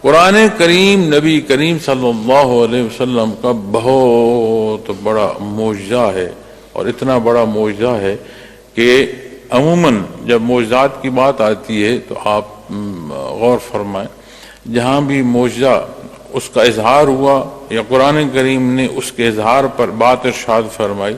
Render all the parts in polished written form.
قرآن کریم نبی کریم صلی اللہ علیہ وسلم کا بہت بڑا معجزہ ہے، اور اتنا بڑا معجزہ ہے کہ عموماً جب معجزات کی بات آتی ہے تو آپ غور فرمائیں، جہاں بھی معجزہ اس کا اظہار ہوا یا قرآن کریم نے اس کے اظہار پر بات ارشاد فرمائی،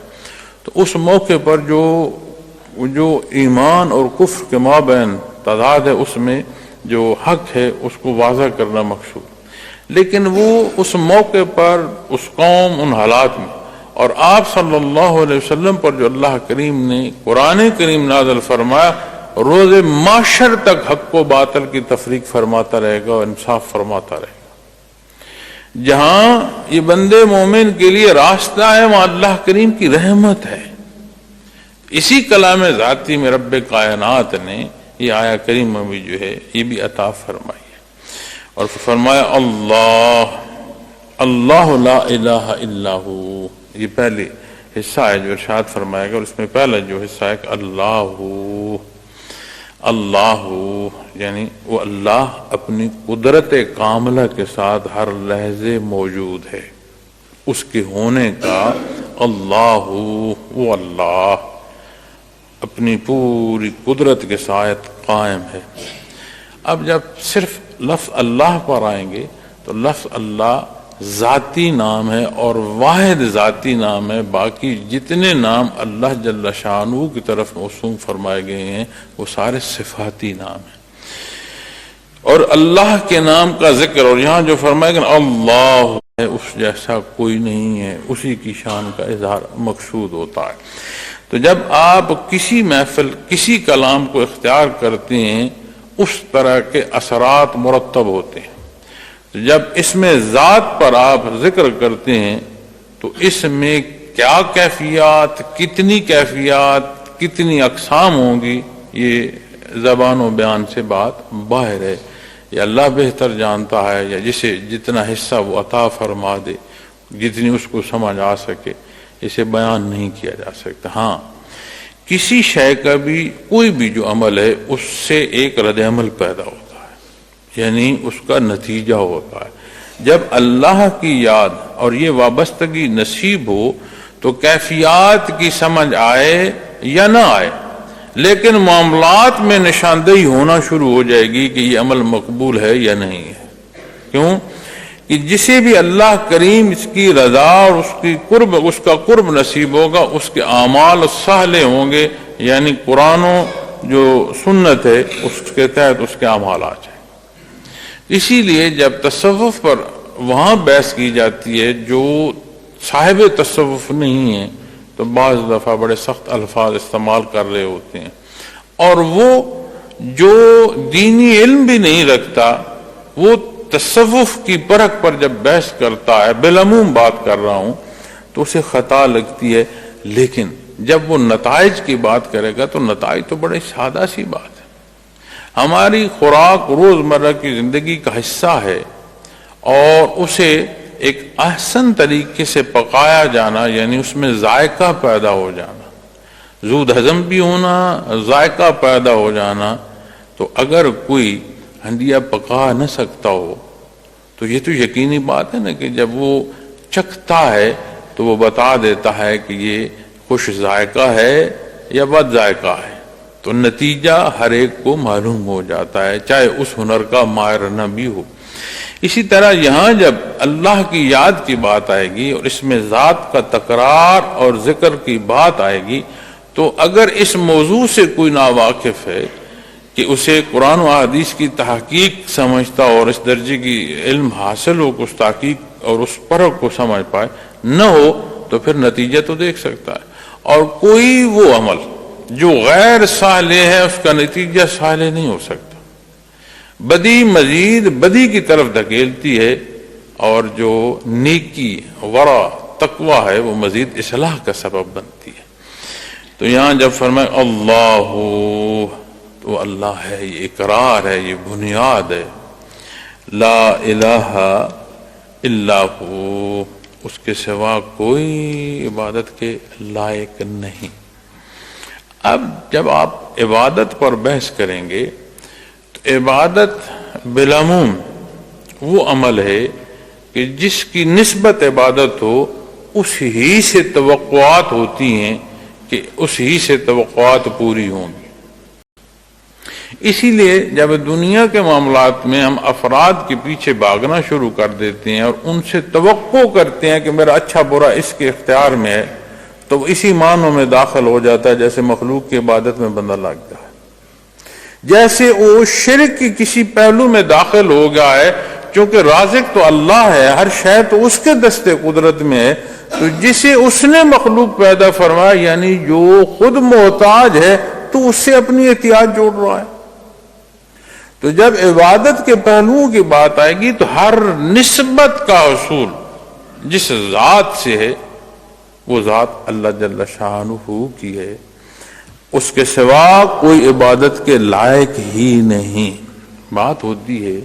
تو اس موقع پر جو ایمان اور کفر کے مابین تضاد ہے، اس میں جو حق ہے اس کو واضح کرنا مقصود، لیکن وہ اس موقع پر اس قوم ان حالات میں، اور آپ صلی اللہ علیہ وسلم پر جو اللہ کریم نے قرآن کریم نازل فرمایا، روز محشر تک حق و باطل کی تفریق فرماتا رہے گا اور انصاف فرماتا رہے گا۔ جہاں یہ بندے مومن کے لیے راستہ ہے، وہاں اللہ کریم کی رحمت ہے۔ اسی کلام ذاتی میں رب کائنات نے یہ آیا کریمہ بھی جو ہے یہ بھی عطا فرمائی ہے، اور فرمایا اللہ اللہ لا الہ الا ہو۔ یہ پہلے حصہ ہے جو ارشاد فرمائے گا، اور اس میں پہلا جو حصہ ہے کہ اللہ اللہ، یعنی وہ اللہ اپنی قدرت کاملہ کے ساتھ ہر لحظے موجود ہے، اس کے ہونے کا اللہ، وہ اللہ اپنی پوری قدرت کے ساتھ قائم ہے۔ اب جب صرف لفظ اللہ پر آئیں گے تو لفظ اللہ ذاتی نام ہے اور واحد ذاتی نام ہے، باقی جتنے نام اللہ جل شانہ کی طرف موسوم فرمائے گئے ہیں وہ سارے صفاتی نام ہیں، اور اللہ کے نام کا ذکر، اور یہاں جو فرمائے گا اللہ ہے، اس جیسا کوئی نہیں ہے، اسی کی شان کا اظہار مقصود ہوتا ہے۔ تو جب آپ کسی محفل کسی کلام کو اختیار کرتے ہیں اس طرح کے اثرات مرتب ہوتے ہیں، تو جب اس میں ذات پر آپ ذکر کرتے ہیں تو اس میں کیا کیفیات، کتنی اقسام ہوں گی، یہ زبان و بیان سے بات باہر ہے، یہ اللہ بہتر جانتا ہے، یا جسے جتنا حصہ وہ عطا فرما دے، جتنی اس کو سمجھ آ سکے، اسے بیان نہیں کیا جا سکتا۔ ہاں کسی شے کا بھی کوئی بھی جو عمل ہے اس سے ایک رد عمل پیدا ہوتا ہے، یعنی اس کا نتیجہ ہوتا ہے۔ جب اللہ کی یاد اور یہ وابستگی نصیب ہو تو کیفیات کی سمجھ آئے یا نہ آئے، لیکن معاملات میں نشاندہی ہونا شروع ہو جائے گی کہ یہ عمل مقبول ہے یا نہیں ہے۔ کیوں کہ جسے بھی اللہ کریم اس کی رضا اور اس کا قرب نصیب ہوگا، اس کے اعمال صالح ہوں گے، یعنی قرآن و جو سنت ہے اس کے تحت اس کے اعمال آ جائیں۔ اسی لیے جب تصوف پر وہاں بحث کی جاتی ہے جو صاحب تصوف نہیں ہے تو بعض دفعہ بڑے سخت الفاظ استعمال کر رہے ہوتے ہیں، اور وہ جو دینی علم بھی نہیں رکھتا وہ تصوف کی پرکھ پر جب بحث کرتا ہے، بالعموم بات کر رہا ہوں، تو اسے خطا لگتی ہے، لیکن جب وہ نتائج کی بات کرے گا تو نتائج تو بڑے سادہ سی بات ہے۔ ہماری خوراک روزمرہ کی زندگی کا حصہ ہے، اور اسے ایک احسن طریقے سے پکایا جانا، یعنی اس میں ذائقہ پیدا ہو جانا، زود ہضم بھی ہونا، ذائقہ پیدا ہو جانا۔ تو اگر کوئی ہنڈیا پکا نہ سکتا ہو تو یہ تو یقینی بات ہے نا کہ جب وہ چکھتا ہے تو وہ بتا دیتا ہے کہ یہ خوش ذائقہ ہے یا بد ذائقہ ہے، تو نتیجہ ہر ایک کو معلوم ہو جاتا ہے، چاہے اس ہنر کا ماہر نہ بھی ہو۔ اسی طرح یہاں جب اللہ کی یاد کی بات آئے گی اور اس میں ذات کا تکرار اور ذکر کی بات آئے گی، تو اگر اس موضوع سے کوئی ناواقف ہے کہ اسے قرآن و حدیث کی تحقیق سمجھتا اور اس درجے کی علم حاصل ہو کہ اس تحقیق اور اس پرکھ کو سمجھ پائے، نہ ہو تو پھر نتیجہ تو دیکھ سکتا ہے، اور کوئی وہ عمل جو غیر صالح ہے اس کا نتیجہ صالح نہیں ہو سکتا۔ بدی مزید بدی کی طرف دھکیلتی ہے، اور جو نیکی، ورع، تقوی ہے وہ مزید اصلاح کا سبب بنتی ہے۔ تو یہاں جب فرمائے اللہ، تو اللہ ہے، یہ اقرار ہے، یہ بنیاد ہے، لا الہ الا ہو، اس کے سوا کوئی عبادت کے لائق نہیں۔ اب جب آپ عبادت پر بحث کریں گے تو عبادت بالعموم وہ عمل ہے کہ جس کی نسبت عبادت ہو اس ہی سے توقعات ہوتی ہیں کہ اس ہی سے توقعات پوری ہوں گی۔ اسی لیے جب دنیا کے معاملات میں ہم افراد کے پیچھے بھاگنا شروع کر دیتے ہیں اور ان سے توقع کرتے ہیں کہ میرا اچھا برا اس کے اختیار میں ہے، تو وہ اسی معنوں میں داخل ہو جاتا ہے جیسے مخلوق کی عبادت میں بندہ لگتا ہے، جیسے وہ شرک کی کسی پہلو میں داخل ہو گیا ہے۔ چونکہ رازق تو اللہ ہے، ہر شے تو اس کے دستے قدرت میں ہے، تو جسے اس نے مخلوق پیدا فرمایا یعنی جو خود محتاج ہے تو اس سے اپنی احتیاج جوڑ رہا ہے۔ تو جب عبادت کے پہلوؤں کی بات آئے گی تو ہر نسبت کا حصول جس ذات سے ہے وہ ذات اللہ جل شانہ کی ہے، اس کے سوا کوئی عبادت کے لائق ہی نہیں۔ بات ہوتی ہے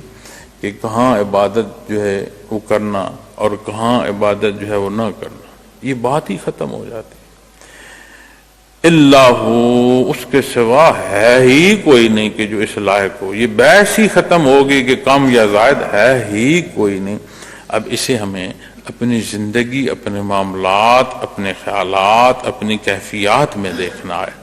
کہ کہاں عبادت جو ہے وہ کرنا اور کہاں عبادت جو ہے وہ نہ کرنا، یہ بات ہی ختم ہو جاتی ہے۔ اللہ اس کے سوا ہے ہی کوئی نہیں کہ جو اس لائق ہو، یہ بحث ہی ختم ہوگی کہ کم یا زائد ہے ہی کوئی نہیں۔ اب اسے ہمیں اپنی زندگی، اپنے معاملات، اپنے خیالات، اپنی کیفیات میں دیکھنا ہے۔